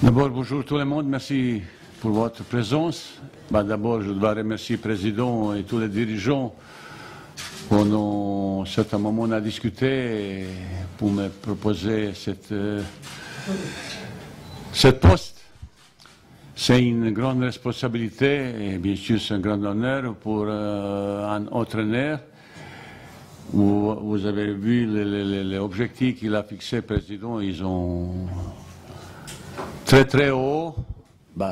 D'abord, bonjour tout le monde, merci pour votre présence. D'abord, je dois remercier le Président et tous les dirigeants. Pendant un certain moment, on a discuté pour me proposer ce poste. C'est une grande responsabilité et bien sûr c'est un grand honneur pour un entraîneur. Vous avez vu les objectifs qu'il a fixés, le Président, ils sont très haut.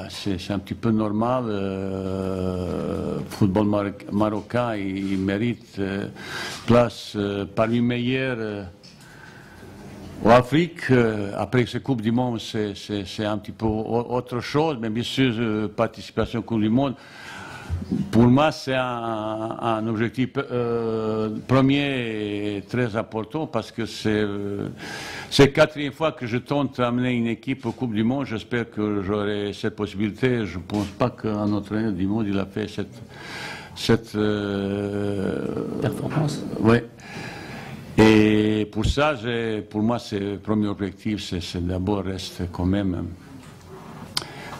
C'est un petit peu normal. Football marocain, il mérite place parmi les meilleurs en Afrique. Après cette Coupe du Monde, c'est un petit peu autre chose, mais bien sûr, participation à la Coupe du Monde. Pour moi, c'est un objectif premier et très important parce que c'est la quatrième fois que je tente d'amener une équipe aux Coupe du Monde. J'espère que j'aurai cette possibilité. Je ne pense pas qu'un entraîneur du monde il a fait cette performance. Oui. Et pour ça, pour moi, c'est le premier objectif, c'est d'abord rester quand même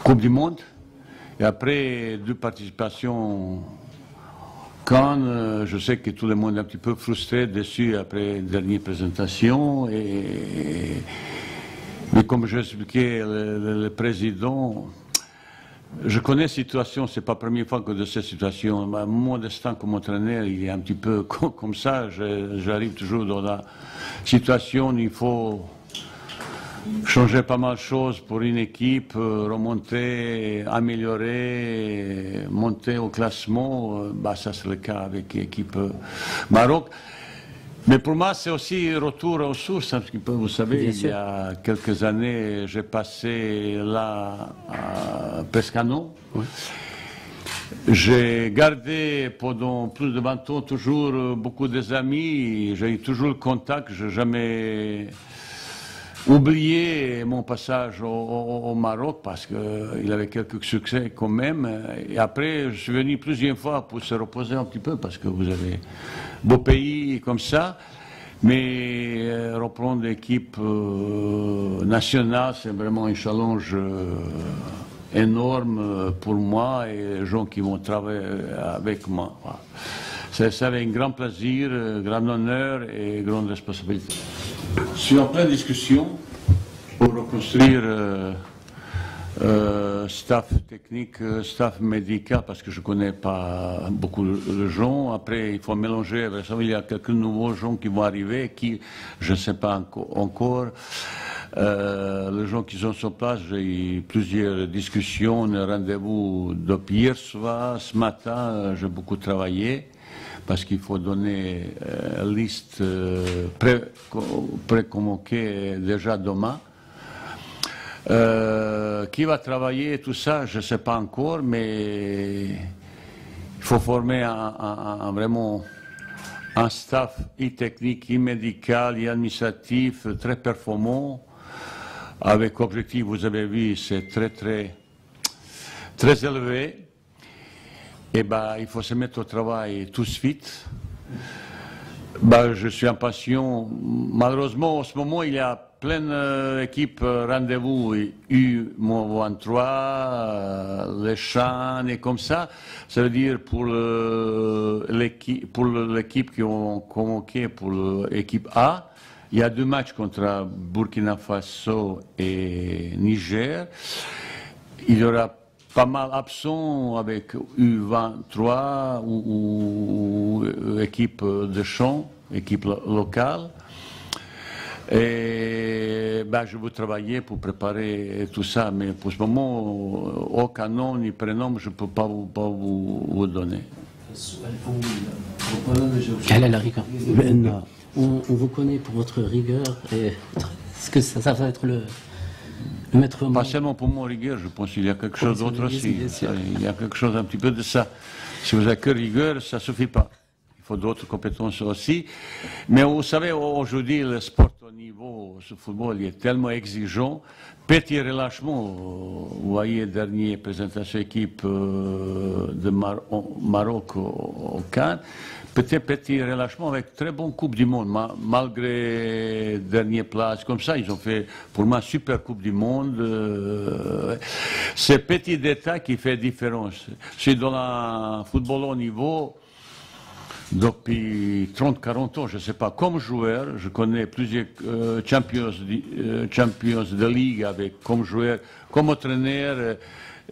Coupe du Monde. Et après deux participations, quand je sais que tout le monde est un petit peu frustré, déçu après la dernière présentation. Mais comme j'ai expliqué le Président, je connais la situation, ce n'est pas la première fois que de cette situation. Mon destin comme entraîneur, il est un petit peu comme ça. J'arrive toujours dans la situation où il faut changer pas mal de choses pour une équipe, remonter, améliorer, monter au classement. Ça c'est le cas avec l'équipe Maroc. Mais pour moi, c'est aussi retour aux sources. Vous savez, il y a quelques années, j'ai passé là presque un an. Oui. J'ai gardé pendant plus de 20 ans toujours beaucoup d'amis. J'ai eu toujours le contact. Je n'ai jamais oublié mon passage au Maroc parce qu'il avait quelques succès quand même. Et après, je suis venu plusieurs fois pour se reposer un petit peu parce que vous avez beau pays comme ça. Mais reprendre l'équipe nationale, c'est vraiment un challenge énorme pour moi et les gens qui vont travailler avec moi. C'est un grand plaisir, grand honneur et grande responsabilité. Je suis en pleine discussion pour reconstruire staff technique, staff médical, parce que je ne connais pas beaucoup de gens. Après, il faut mélanger. Il y a quelques nouveaux gens qui vont arriver, qui, je ne sais pas encore. Les gens qui sont sur place, j'ai eu plusieurs discussions, un rendez-vous depuis hier soir, ce matin, j'ai beaucoup travaillé. Parce qu'il faut donner une liste pré-convoquée déjà demain. Qui va travailler, tout ça, je ne sais pas encore, mais il faut former vraiment un staff technique, médical et administratif très performant. Avec objectif, vous avez vu, c'est très élevé. Et il faut se mettre au travail tout de suite. Je suis impatient. Malheureusement, en ce moment, il y a plein d'équipes rendez-vous U-23, les Chan et comme ça. Ça veut dire pour l'équipe qui ont convoqué pour l'équipe A, il y a 2 matchs contre Burkina Faso et Niger. Il y aura pas mal absents avec U23 ou équipe de champ, équipe locale. Et je veux travailler pour préparer tout ça, mais pour ce moment, aucun nom ni prénom, je ne peux pas vous donner. Quelle est la rigueur? On vous connaît pour votre rigueur. Est-ce que ça va être le maître mot? Pas seulement pour mon rigueur, je pense qu'il y a quelque chose d'autre aussi. Il y a quelque chose un petit peu de ça. Si vous avez que rigueur, ça ne suffit pas. Il faut d'autres compétences aussi. Mais vous savez, aujourd'hui, le sport notre niveau, ce football il est tellement exigeant. Petit relâchement, vous voyez, dernière présentation équipe de Maroc au Cannes. Peut-être petit relâchement avec très bonne Coupe du Monde, malgré dernière place. Comme ça, ils ont fait pour moi super Coupe du Monde. C'est petit détail qui fait différence. C'est dans le football au niveau. Depuis 30-40 ans, je ne sais pas, comme joueur, je connais plusieurs champions de ligue avec comme joueur, comme entraîneur.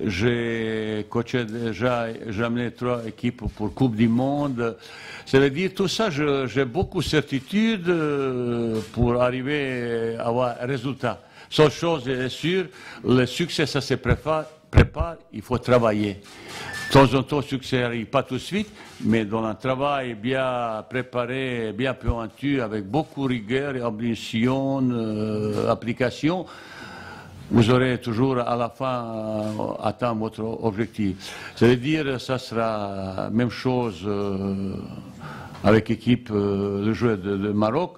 J'ai coaché déjà, j'ai amené 3 équipes pour Coupe du Monde. Ça veut dire tout ça, j'ai beaucoup de certitude pour arriver à avoir un résultat. Seule chose est sûre, le succès, ça se prépare, il faut travailler. De temps en temps, le succès n'arrive pas tout de suite, mais dans un travail bien préparé, bien pointu, avec beaucoup de rigueur, ambition, application, vous aurez toujours à la fin atteint votre objectif. Ça veut dire ça sera la même chose avec l'équipe, le joueur de Maroc.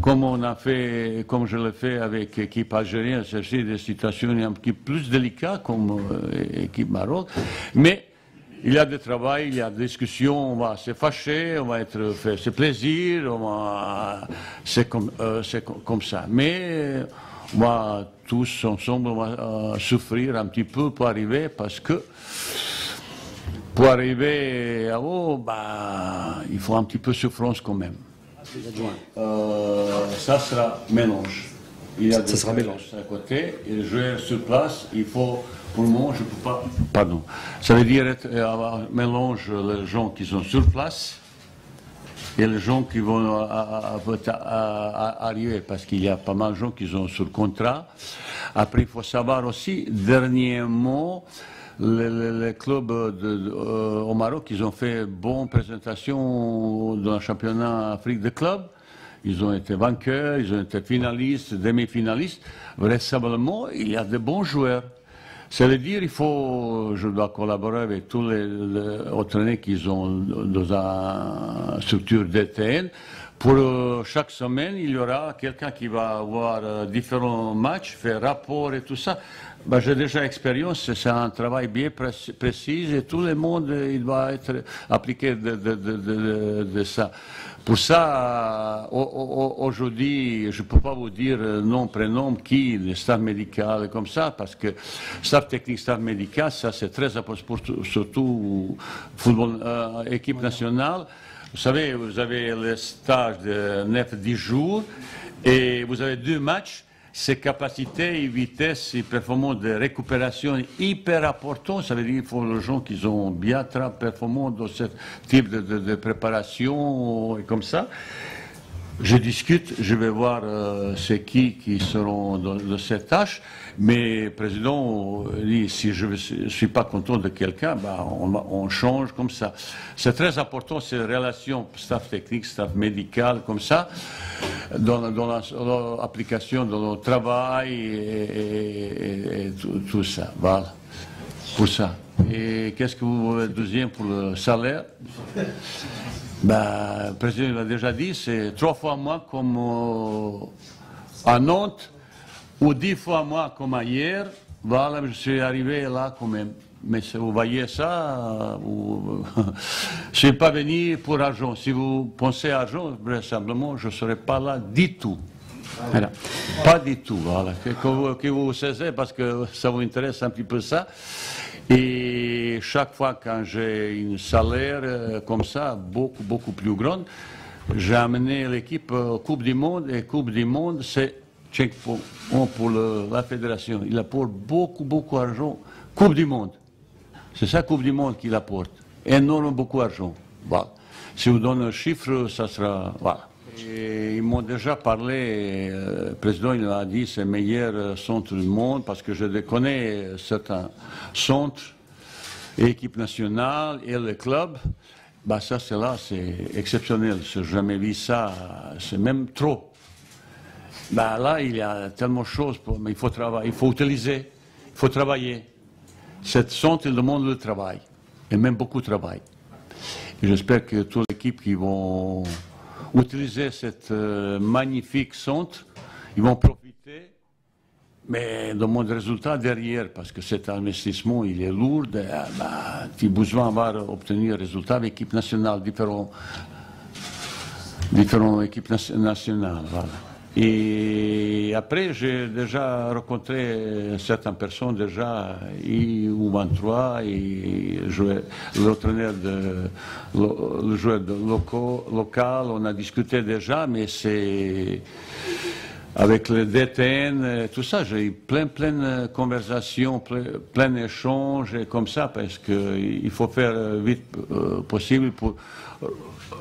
Comme on a fait, comme je l'ai fait avec l'équipe algérienne, c'est des situations un petit peu plus délicates comme l'équipe Maroc. Mais il y a du travail, il y a des discussions, on va se fâcher, on va être fait ses plaisirs, c'est comme ça. Mais on va tous ensemble on va, souffrir un petit peu pour arriver, parce que pour arriver à haut, il faut un petit peu de souffrance quand même. Ça sera mélange. Il y a ça sera mélange à côté, et le joueur sur place, il faut, pour le moment, je ne peux pas. Pardon. Ça veut dire avoir un mélange les gens qui sont sur place et les gens qui vont arriver, parce qu'il y a pas mal de gens qui sont sur contrat. Après, il faut savoir aussi, dernièrement, les clubs au Maroc, ils ont fait une bonne présentation dans le championnat Afrique de clubs. Ils ont été vainqueurs, ils ont été finalistes, demi-finalistes. Vraisemblablement, il y a de bons joueurs. Ça veut dire je dois collaborer avec tous les entraîneurs qui sont dans la structure DTN. Pour chaque semaine, il y aura quelqu'un qui va avoir différents matchs, faire rapport et tout ça. J'ai déjà expérience, c'est un travail bien précis et tout le monde il va être appliqué de ça. Pour ça, aujourd'hui, je ne peux pas vous dire nom, prénom, qui, le staff médical, comme ça, parce que staff technique, staff médical, ça c'est très important, surtout football, équipe nationale. Vous savez, vous avez le stage de 9-10 jours et vous avez 2 matchs. Ces capacités, vitesse et performance de récupération hyper importantes. Ça veut dire qu'il faut les gens qui sont bien très performants dans ce type de préparation et comme ça. Je discute, je vais voir c'est qui seront dans cette tâche, mais le président dit si je ne suis pas content de quelqu'un, on change comme ça. C'est très important ces relations staff technique, staff médical, comme ça, dans l'application, dans le travail et tout ça. Voilà, pour ça. Et qu'est-ce que vous voulez deuxième pour le salaire? Le président l'a déjà dit, c'est 3 fois moins comme à Nantes, ou 10 fois moins comme hier. Voilà, je suis arrivé là quand même. Mais si vous voyez ça, je ne suis pas venu pour argent. Si vous pensez à argent, vraisemblablement, je ne serai pas là du tout. Voilà. Pas du tout, voilà. Que vous saisiez, parce que ça vous intéresse un petit peu ça. Et chaque fois quand j'ai un salaire comme ça, beaucoup plus grand, j'ai amené l'équipe Coupe du Monde, et Coupe du Monde, c'est pour la fédération. Il apporte beaucoup d'argent. Coupe du Monde. C'est ça, Coupe du Monde, qu'il apporte. Énorme, beaucoup d'argent. Voilà. Si vous donnez un chiffre, ça sera... Voilà. Et ils m'ont déjà parlé, le président il a dit c'est le meilleur centre du monde, parce que je connais certains centres, équipe nationale et le club. Ça c'est là, c'est exceptionnel, je n'ai jamais vu ça, c'est même trop. Là il y a tellement de choses, mais il faut travailler, il faut utiliser, il faut travailler. Cet centre il demande le travail, et même beaucoup de travail. J'espère que toute l'équipe qui vont utiliser cette magnifique centre ils vont profiter, mais de mon résultat derrière, parce que cet investissement, il est lourd, tu as besoin d'obtenir un résultat avec l'équipe nationale, différentes équipes nationales. Voilà. Et après, j'ai déjà rencontré certaines personnes, déjà, U23, et l'entraîneur le joueur local, on a discuté déjà, mais c'est avec le DTN, tout ça, j'ai eu plein de conversations, plein d'échanges, comme ça, parce qu'il faut faire vite possible pour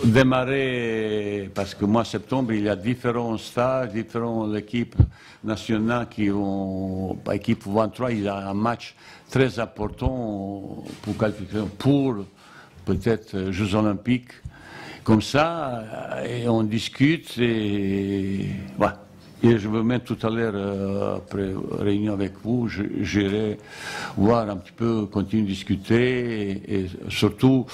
démarrer, parce que mois de septembre, il y a différents stages, différentes équipes nationales qui ont, équipe 23, il y a un match très important pour qualifier pour peut-être Jeux Olympiques, comme ça, et on discute, et voilà. Et je veux même tout à l'heure, après réunion avec vous, j'irai voir un petit peu, continuer de discuter et surtout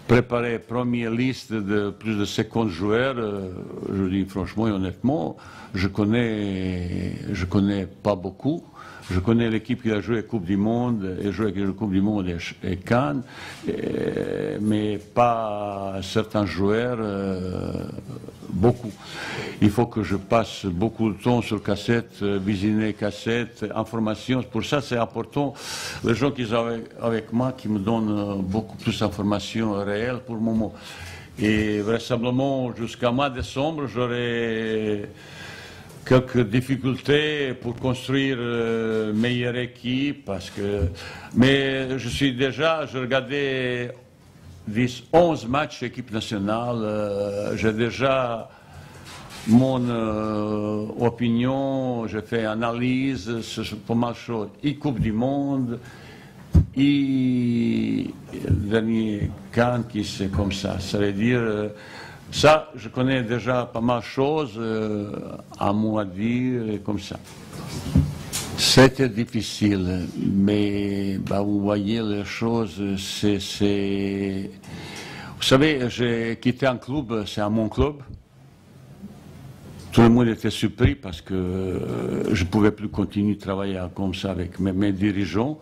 préparer première liste de plus de 50 joueurs. Je dis franchement et honnêtement, je connais pas beaucoup. Je connais l'équipe qui a joué Coupe du Monde et joué avec la Coupe du Monde et Cannes, mais pas certains joueurs, beaucoup. Il faut que je passe beaucoup de temps sur cassette, visionner cassette, informations. Pour ça, c'est important. Les gens qui sont avec moi, qui me donnent beaucoup plus d'informations réelles pour le moment. Et vraisemblablement, jusqu'à mois de décembre, j'aurai quelques difficultés pour construire une meilleure équipe, mais je regardais 11 matchs équipe nationale, j'ai déjà mon opinion, j'ai fait analyse sur pas mal de choses, et Coupe du Monde, et le dernier Cannes qui c'est comme ça, ça veut dire... Ça, je connais déjà pas mal de choses, à moi dire, comme ça. C'était difficile, mais vous voyez les choses, c'est... Vous savez, j'ai quitté un club, c'est à mon club. Tout le monde était surpris parce que je ne pouvais plus continuer de travailler comme ça avec mes dirigeants.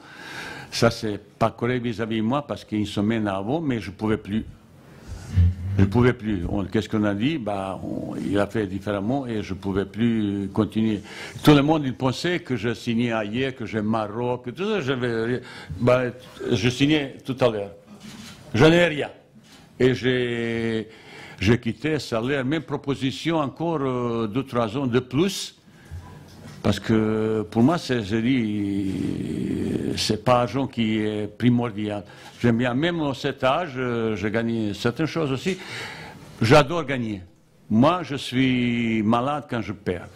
Ça, c'est pas correct vis-à-vis de moi parce qu'ils se mènent avant, mais je ne pouvais plus. Je ne pouvais plus. Qu'est-ce qu'on a dit? Il a fait différemment et je ne pouvais plus continuer. Tout le monde il pensait que je signais ailleurs, que j'ai Maroc, que tout ça. Je signais tout à l'heure. Je n'ai rien. Et j'ai quitté, salaire, même proposition encore 2-3 ans de plus. Parce que pour moi, je dis, c'est pas l'argent qui est primordial. J'aime bien, même à cet âge, j'ai gagné certaines choses aussi. J'adore gagner. Moi, je suis malade quand je perds.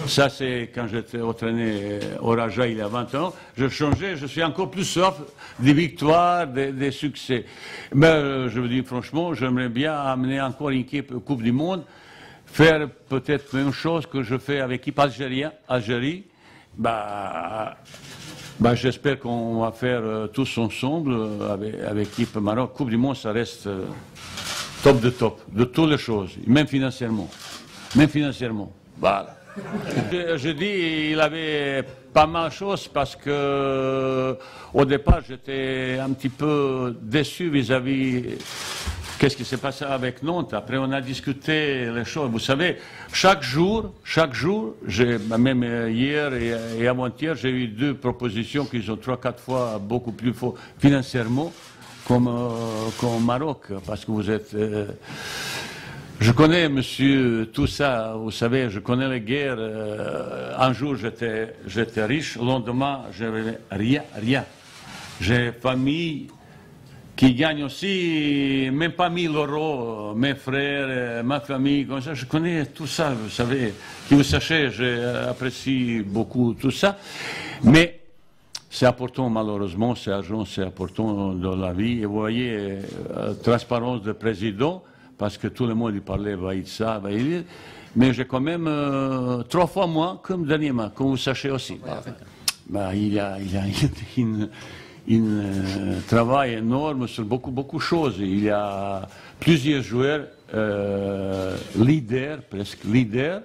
Ça, c'est quand j'étais entraîné au Raja il y a 20 ans. Je changeais, je suis encore plus soif des victoires, des succès. Mais je vous dis franchement, j'aimerais bien amener encore une équipe Coupe du Monde. Faire peut-être la même chose que je fais avec l'équipe Algérie, j'espère qu'on va faire tous ensemble avec l'équipe Maroc. Coupe du Monde, ça reste top de toutes les choses, même financièrement. Voilà. Je dis, il avait pas mal de choses parce que au départ, j'étais un petit peu déçu vis-à-vis qu'est-ce qui s'est passé avec Nantes. Après, on a discuté les choses. Vous savez, chaque jour, même hier et avant-hier, j'ai eu 2 propositions qui sont 3-4 fois beaucoup plus fortes financièrement comme Maroc. Parce que vous êtes... je connais, monsieur, tout ça. Vous savez, je connais les guerres. Un jour, j'étais riche. Le lendemain, je n'avais rien. J'ai famille... qui gagne aussi, même pas 1000 €, mes frères, ma famille, comme ça, je connais tout ça, vous savez, que vous sachez, j'apprécie beaucoup tout ça, mais c'est important, malheureusement, c'est important dans la vie, et vous voyez, transparence du président, parce que tout le monde il parlait, ça, mais j'ai quand même 3 fois moins comme dernièrement, comme vous sachez aussi. Il y a un travail énorme sur beaucoup de choses. Il y a plusieurs joueurs leaders, presque leaders,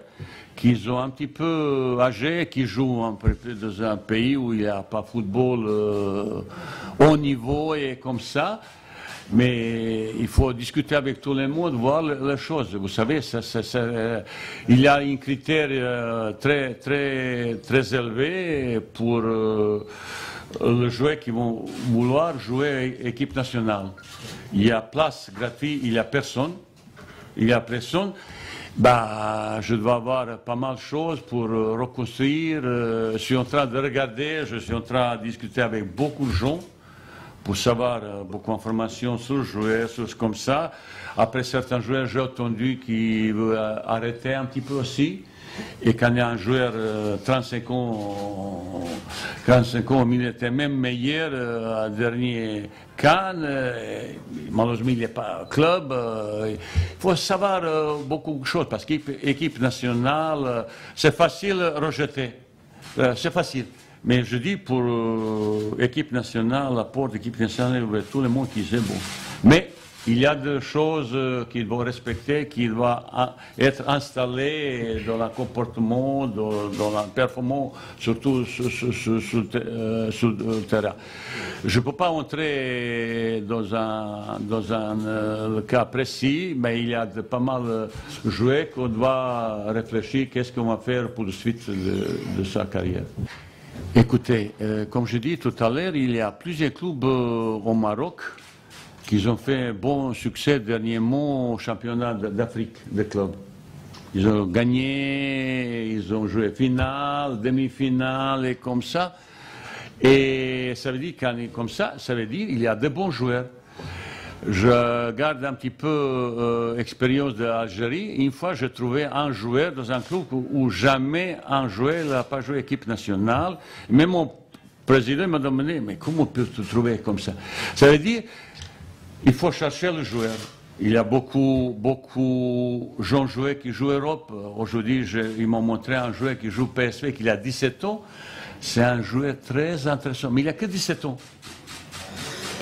qui sont un petit peu âgés, qui jouent dans un pays où il n'y a pas de football haut niveau et comme ça. Mais il faut discuter avec tout le monde, voir les choses. Vous savez, il y a un critère très élevé pour les joueurs qui vont vouloir jouer équipe nationale. Il y a place gratuite, il n'y a personne. Bah, je dois avoir pas mal de choses pour reconstruire. Je suis en train de regarder, je suis en train de discuter avec beaucoup de gens pour savoir beaucoup d'informations sur le joueur, sur comme ça. Après, certains joueurs, j'ai entendu qu'ils veulent arrêter un petit peu aussi. Et quand il y a un joueur 35 ans, il était même meilleur à dernier Cannes. Malheureusement, il n'est pas club. Il faut savoir beaucoup de choses parce qu'équipe nationale, c'est facile de rejeter. C'est facile. Mais je dis pour l'équipe nationale, la porte d'équipe nationale, tout le monde qui sait bon. Mais il y a des choses qu'il faut respecter, qui doivent être installées dans le comportement, dans la performance, surtout sur le terrain. Je ne peux pas entrer dans un cas précis, mais il y a pas mal de joueurs qu'on doit réfléchir qu'est-ce qu'on va faire pour la suite de sa carrière. Écoutez, comme je dis tout à l'heure, il y a plusieurs clubs au Maroc qui ont fait un bon succès dernièrement au championnat d'Afrique des clubs. Ils ont gagné, ils ont joué finale, demi-finale et comme ça. Et ça veut dire comme ça, ça veut dire qu'il y a de bons joueurs. Je garde un petit peu l'expérience d'Algérie. Une fois, j'ai trouvé un joueur dans un club où jamais un joueur n'a pas joué équipe nationale. Même mon président m'a demandé, mais comment peux-tu trouver comme ça? Ça veut dire, il faut chercher le joueur. Il y a beaucoup de jeunes joueurs qui jouent en Europe. Aujourd'hui, ils m'ont montré un joueur qui joue PSV, qui a 17 ans. C'est un joueur très intéressant, mais il n'a que 17 ans.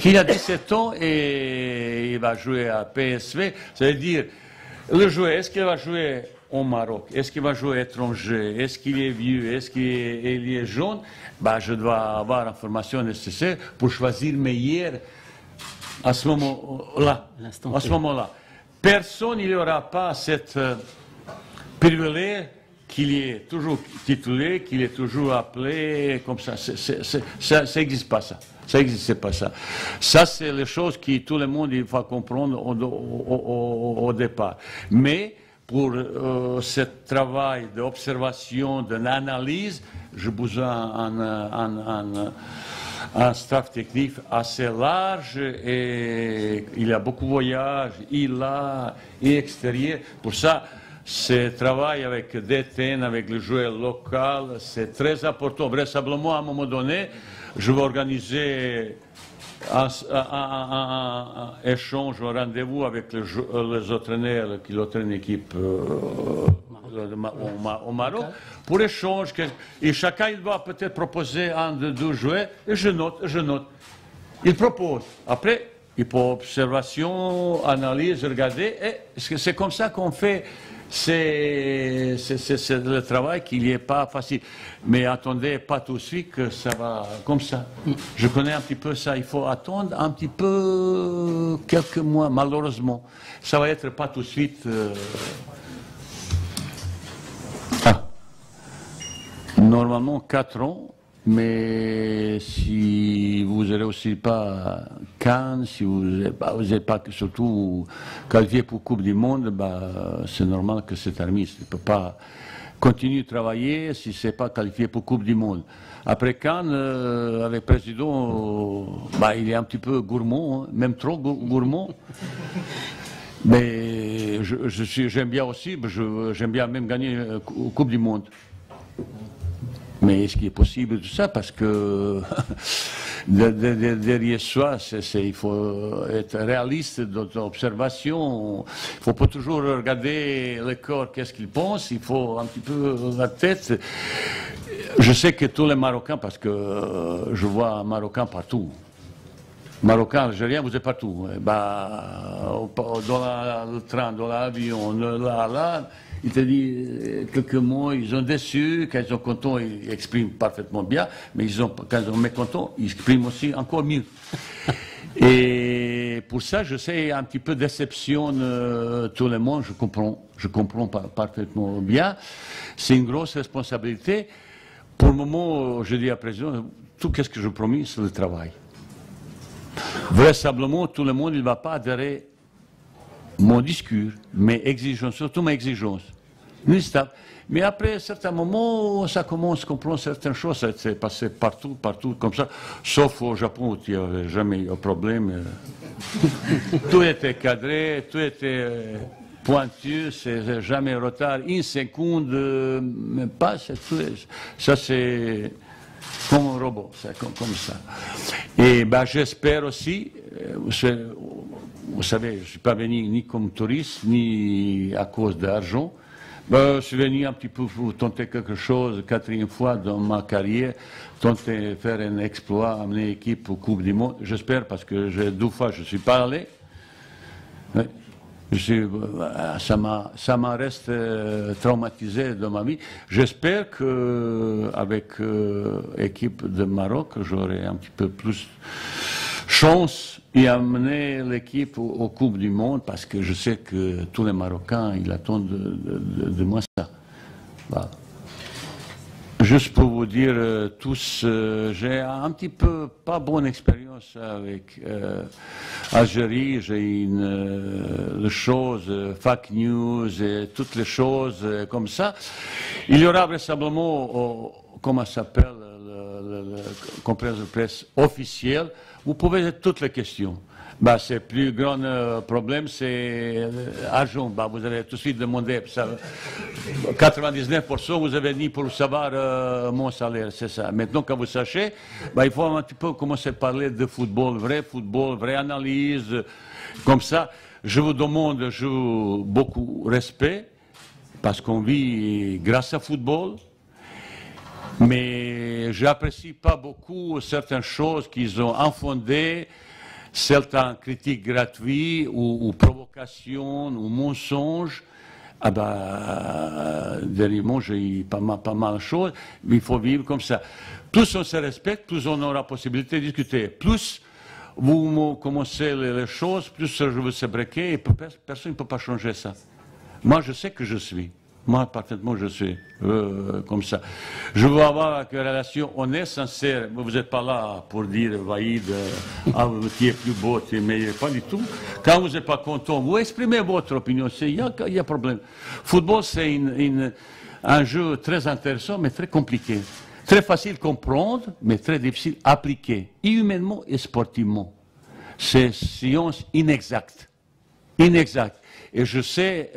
Il a 17 ans et il va jouer à PSV. Ça veut dire, le joueur, est-ce qu'il va jouer au Maroc? Est-ce qu'il va jouer étranger? Est-ce qu'il est vieux? Est-ce qu'il est jeune? Bah, je dois avoir l'information nécessaire pour choisir le meilleur à ce moment-là. À ce moment-là. Personne n'y aura pas cette privilège qu'il est toujours titulé, qu'il est toujours appelé comme ça. Ça n'existe pas, ça. Ça n'existe pas, ça. Ça, c'est les choses que tout le monde il faut comprendre au départ. Mais pour ce travail d'observation, d'analyse, j'ai besoin d'un staff technique assez large et il y a beaucoup de voyages, et extérieur. Pour ça, ce travail avec DTN, avec le joueur local, c'est très important. Vraisemblablement, à un moment donné, je vais organiser un échange, un rendez-vous avec les entraîneurs qui entraînent l'équipe au Maroc pour échange. Et chacun il doit peut-être proposer un de deux joueurs et je note. Il propose. Après, il peut observation, analyse, regarder. Et c'est comme ça qu'on fait. C'est le travail qui n'est pas facile. Mais attendez pas tout de suite que ça va comme ça. Je connais un petit peu ça. Il faut attendre un petit peu quelques mois, malheureusement. Ça va être pas tout de suite. Normalement 4 ans. Mais si vous n'avez aussi pas Cannes, si vous n'êtes pas surtout qualifié pour Coupe du Monde, c'est normal que c'est terminé. Il ne peut pas continuer de travailler si ce n'est pas qualifié pour Coupe du Monde. Après Cannes, avec le président, il est un petit peu gourmand, hein, même trop gourmand. Mais j'aime bien aussi, j'aime bien même gagner Coupe du Monde. Mais est-ce qu'il est possible tout ça? Parce que derrière soi, il faut être réaliste dans l'observation. Il ne faut pas toujours regarder le corps, qu'est-ce qu'il pense. Il faut un petit peu la tête. Je sais que tous les Marocains, parce que je vois Marocains partout. Marocains, Algériens, vous êtes partout. Dans le train, dans l'avion, là. il te dit quelques mots, ils sont déçus, quand ils sont contents, ils expriment parfaitement bien, mais quand ils sont mécontents, ils expriment aussi encore mieux. Et pour ça, je sais, un petit peu déceptionne tout le monde, je comprends parfaitement bien. C'est une grosse responsabilité. Pour le moment, je dis à la présidente, tout ce que je promis, c'est le travail. Vraisemblablement, tout le monde ne va pas adhérer à mon discours, mes exigences, surtout mes exigences. Mais après, à certains moments, ça commence à comprendre certaines choses. Ça s'est passé partout, comme ça. Sauf au Japon, où il n'y avait jamais eu de problème. Tout était cadré, tout était pointu, c'est jamais retard. Une seconde, même pas. Ça, c'est comme un robot, c'est comme ça. Et ben, j'espère aussi, vous savez, je ne suis pas venu ni comme touriste, ni à cause d'argent. Ben, je suis venu un petit peu pour tenter quelque chose, 4e fois dans ma carrière, tenter de faire un exploit, amener l'équipe aux Coupes du Monde. J'espère, parce que 2 fois je ne suis pas allé. Ça m'a resté traumatisé dans ma vie. J'espère qu'avec l'équipe de Maroc, j'aurai un petit peu plus chance et amener l'équipe aux Coupes du Monde, parce que je sais que tous les Marocains, ils attendent de moi ça. Voilà. Juste pour vous dire tous, j'ai un petit peu pas bonne expérience avec Algérie. J'ai les choses, fake news et toutes les choses comme ça. Il y aura vraisemblablement, comment ça s'appelle, la conférence de presse officielle. Vous pouvez poser toutes les questions. Bah, c'est le plus grand problème, c'est l'argent. Bah, vous avez tout de suite demandé, 99%, vous avez dit pour savoir mon salaire, c'est ça. Maintenant, quand vous sachez, bah, il faut un petit peu commencer à parler de football, vraie analyse, comme ça. Je vous demande beaucoup de respect, parce qu'on vit grâce au football. Mais j'apprécie pas beaucoup certaines choses qu'ils ont infondées, certaines critiques gratuites ou provocations ou mensonges. Ah ben, derrière moi, j'ai pas mal de choses, mais il faut vivre comme ça. Plus on se respecte, plus on aura la possibilité de discuter. Plus vous commencez les choses, plus je veux se brequer, et personne ne peut pas changer ça. Moi, je sais que je suis. Moi, parfaitement, je suis comme ça. Je veux avoir une relation honnête, sincère. Vous n'êtes pas là pour dire, Vaïd, qui est plus beau, tu es meilleur. Pas du tout. Quand vous n'êtes pas content, vous exprimez votre opinion. Il y a problème. Football, c'est un jeu très intéressant, mais très compliqué. Très facile à comprendre, mais très difficile à appliquer, humainement et sportivement. C'est science inexacte. Inexacte. Et je sais,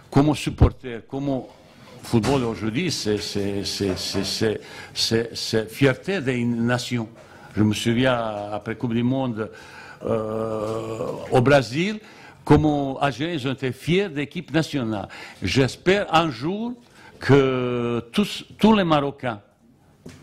comment supporter, comment football aujourd'hui, c'est fierté d'une nation. Je me souviens, après Coupe du Monde au Brésil, comment Algériens ont été fiers de l'équipe nationale. J'espère un jour que tous les Marocains,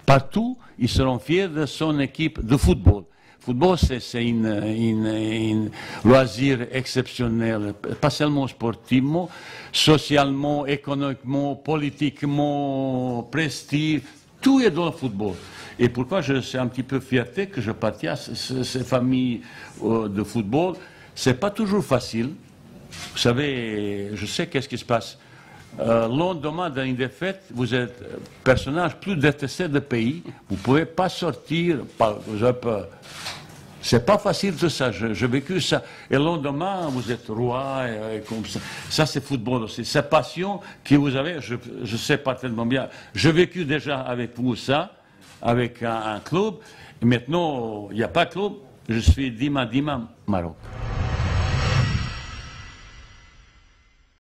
partout, ils seront fiers de son équipe de football. Le football, c'est un loisir exceptionnel, pas seulement sportivement, socialement, économiquement, politiquement, prestige, tout est dans le football. Et pourquoi je suis un petit peu fierté que je partais à ces familles de football. C'est pas toujours facile. Vous savez, je sais qu'est-ce qui se passe. Le lendemain d'une défaite, vous êtes le personnage plus détesté du pays. Vous ne pouvez pas sortir. Vous avez peur. C'est pas facile tout ça. J'ai vécu ça. Et le lendemain, vous êtes roi et comme ça. Ça, c'est football aussi. Cette passion que vous avez, je sais parfaitement bien. J'ai vécu déjà avec vous ça, avec un club. Et maintenant, il n'y a pas de club. Je suis Dima Maroc.